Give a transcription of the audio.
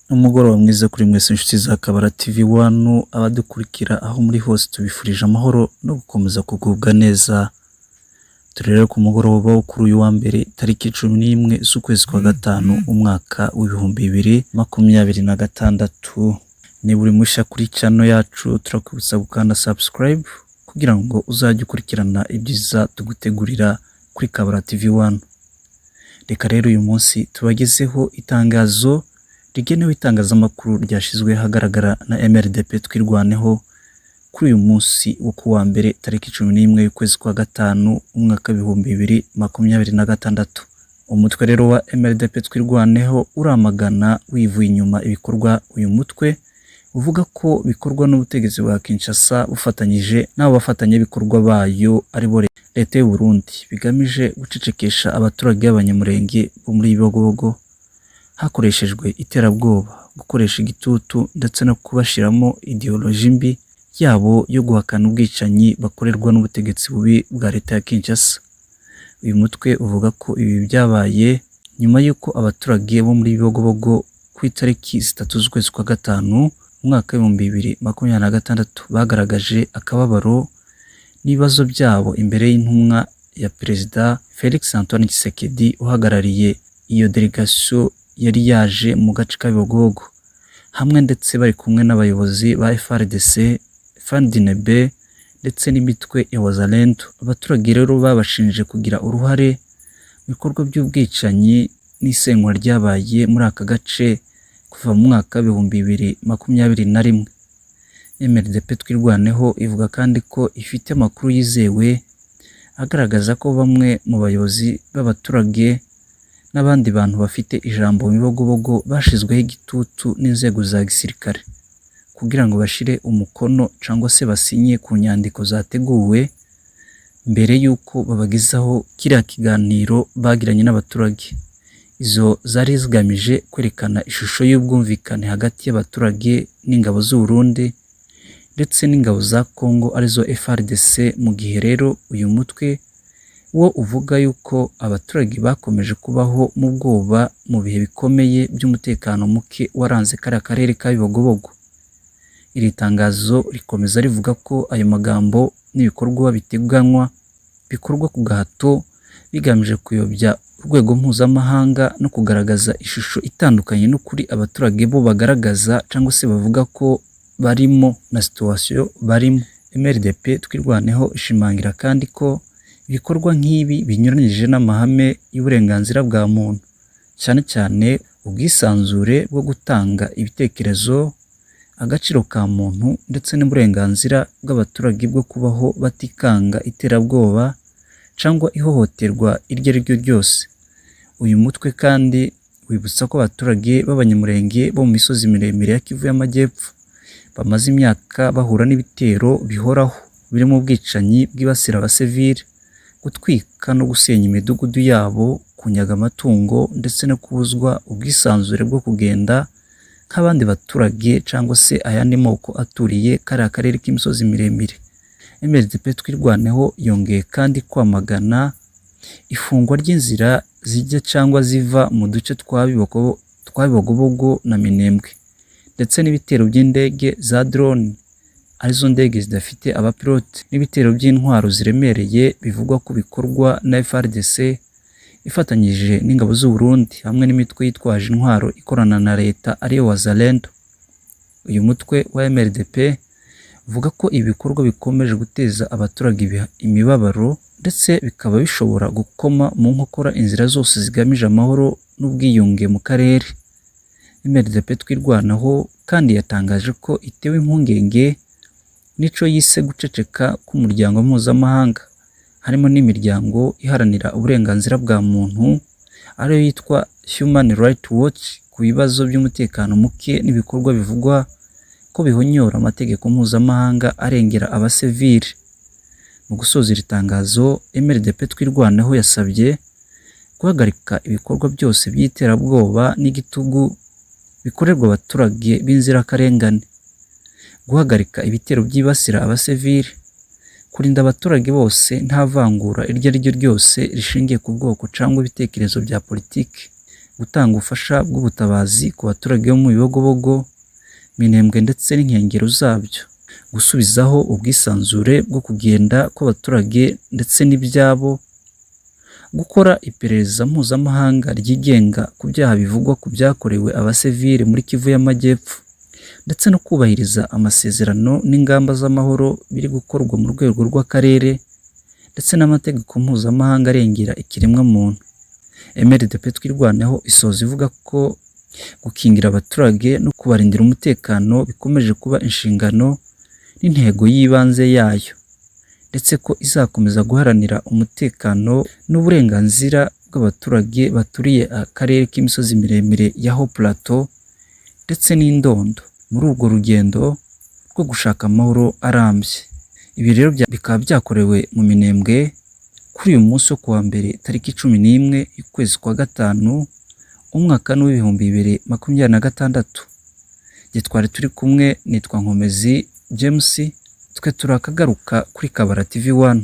Umugoroba mwiza kuri mwese inshuti za Kabara TV1 abadukurikira aho muri hose tubifurije amahoro no gukomeza kugubwa neza. Turere ku mugoroba wo kuri uyu wa mbere tariki 11 z'ukwezi kwa gatanu umwaka w'2026. Ni buri musha kuri channel yacu turakubutsa gukanda subscribe kugira ngo uzajye ukurikirana ibyiza tugutegurira kuri Kabara TV1. Reka rero uyu munsi tubagezeho itangazo rigenewe itangazamakuru ryashizwe hagaragara na MRDP twirwaneho kuri uyu munsi wo kuwa mbere tariki 11 y'ukwezi kwa gatanu umwaka w'2026. Umutwe rero wa MRDP twirwaneho uramagana wivuye inyuma ibikorwa uyu mutwe uvuga ko bikorwa n'ubutegetsi bwa Kinshasa bufatanyije n'abo bafatanye bikorwa bayo ari bo leta y'u Burundi bigamije gucecekesha abaturage b'abanyamurenge bo muri Bibogobogo hakoreshejwe iterabwoba, gukoresha igitutu ndetse no kubashiramo ideoloji mbi yabo yo guhakana ubwicanyi bakorerwa n'ubutegetsi bubi bwa leta ya Kinshasa. Uyu mutwe uvuga ko ibi byabaye nyuma y'uko abaturage bo muri Bibogobogo ku itariki 3 z'ukwezi kwa gatanu umwaka w'2026 bagaragaje akababaro n'ibibazo byabo imbere y'intumwa ya Perezida Felix Antoine Tshisekedi uhagarariye iyo delegation yari yaje mu gace ka Bibogobogo hamwe ndetse bari kumwe n'abayobozi ba FARDC, FARDNB ndetse n'imitwe ya Wazalendo. Abaturage rero babashinje kugira uruhare mu bikorwa by'ubwicanyi n'isenywa ryabaye muri aka gace kuva mu mwaka w'2021. MRDP twirwaneho ivuga kandi ko ifite amakuru yizewe agaragaza ko bamwe mu bayobozi b'abaturage n'abandi bantu bafite ijambo mu Bibogobogo bashizweho igitutu n'inzego za gisirikare kugira ngo bashire umukono cyangwa se basinye ku nyandiko zateguwe mbere y'uko babagezaho kiriya kiganiro bagiranye n'abaturage. Izo zari zigamije kwerekana ishusho y'ubwumvikane hagati y'abaturage n'ingabo z'u Burundi ndetse n'ingabo za Kongo arizo FARDC. Mu gihe rero uyu mutwe wo uvuga yuko abaturage bakomeje kubaho mu bwoba mu bihe bikomeye by'umutekano muke waranze kariya karere ka Bibogobogo. Iri tangazo rikomeza rivuga ko ayo magambo n'ibikorwa biteganywa bikorwa ku gahato bigamije kuyobya urwego mpuzamahanga no kugaragaza ishusho itandukanye n'ukuri abaturage bo bagaragaza cyangwa se bavuga ko barimo na situation barimo. MRDP twirwaneho ishimangira kandi ko ibikorwa nk'ibi binyuranyije n'amahame y'uburenganzira bwa muntu, cyane cyane ubwisanzure bwo gutanga ibitekerezo, agaciro ka muntu ndetse n'uburenganzira bw'abaturage bwo kubaho batikanga iterabwoba cyangwa ihohoterwa iryo ari ryo ryose. Uyu mutwe kandi wibutsa ko abaturage b'abanyamurenge bo mu misozi miremire ya Kivu y'Amajyepfo bamaze imyaka bahura n'ibitero bihoraho birimo ubwicanyi bwibasira abasivile, gutwika no gusenya imidugudu yabo, kunyaga amatungo ndetse no kubuzwa ubwisanzure bwo kugenda nk'abandi baturage cyangwa se ayandi moko aturiye kariya karere k'imisozi miremire. MRDP twirwaneho yongeye kandi kwamagana ifungwa ry'inzira zijya cyangwa ziva mu duce twa Bibogobogo na Minembwe ndetse n'ibitero by'indege za drone arizo ndege zidafite abapilote n'ibitero by'intwaro ziremereye bivugwa ko bikorwa na FARDC ifatanyije n'ingabo z'u Burundi hamwe n'imitwe yitwaje intwaro ikorana na leta ariyo Wazalendo. Uyu mutwe wa MRDP uvuga ko ibikorwa bikomeje guteza abaturage imibabaro ndetse bikaba bishobora gukoma mu nkokora inzira zose zigamije amahoro n'ubwiyunge mu karere. MRDP twirwanaho kandi yatangaje ko itewe impungenge nico yise guceceka k'umuryango mpuzamahanga harimo n'imiryango iharanira uburenganzira bwa muntu ariyo yitwa Human Rights Watch ku bibazo by'umutekano muke n'ibikorwa bivugwa ko bihonyora amategeko mpuzamahanga arengera abasivile. Mu gusoza iri tangazo, MRDP twirwanaho yasabye guhagarika ibikorwa byose by'iterabwoba n'igitugu bikorerwa abaturage b'inzirakarengane, guhagarika ibitero byibasira abasivile, kurinda abaturage bose nta vangura iryo ari ryo ryose rishingiye ku bwoko cyangwa ibitekerezo bya politiki, gutanga ubufasha bw'ubutabazi ku baturage bo mu Bibogobogo, Minembwe ndetse n'inkengero zabyo, gusubizaho ubwisanzure bwo kugenda kw'abaturage ndetse n'ibyabo, gukora iperereza mpuzamahanga ryigenga ku byaha bivugwa ku byakorewe abasivile muri Kivu y'Amajyepfo, ndetse no kubahiriza amasezerano n'ingamba z'amahoro biri gukorwa mu rwego rw'akarere ndetse n'amategeko mpuzamahanga arengera ikiremwamuntu. MRDP Twirwaneho isoza ivuga ko gukingira abaturage no kubarindira umutekano bikomeje kuba inshingano n'intego y'ibanze yayo, ndetse ko izakomeza guharanira umutekano n'uburenganzira bw'abaturage baturiye akarere k'imisozi miremire ya Haut Plateau ndetse n'Indondo muri urwo rugendo rwo gushaka amahoro arambye. Ibi rero bikaba byakorewe mu Minembwe kuri uyu munsi wo kuwa mbere tariki 11 y'ukwezi kwa gatanu umwaka w'2026. Jye twari turi kumwe, nitwa Nkomezi James, twe turakagaruka kuri Kabara TV 1.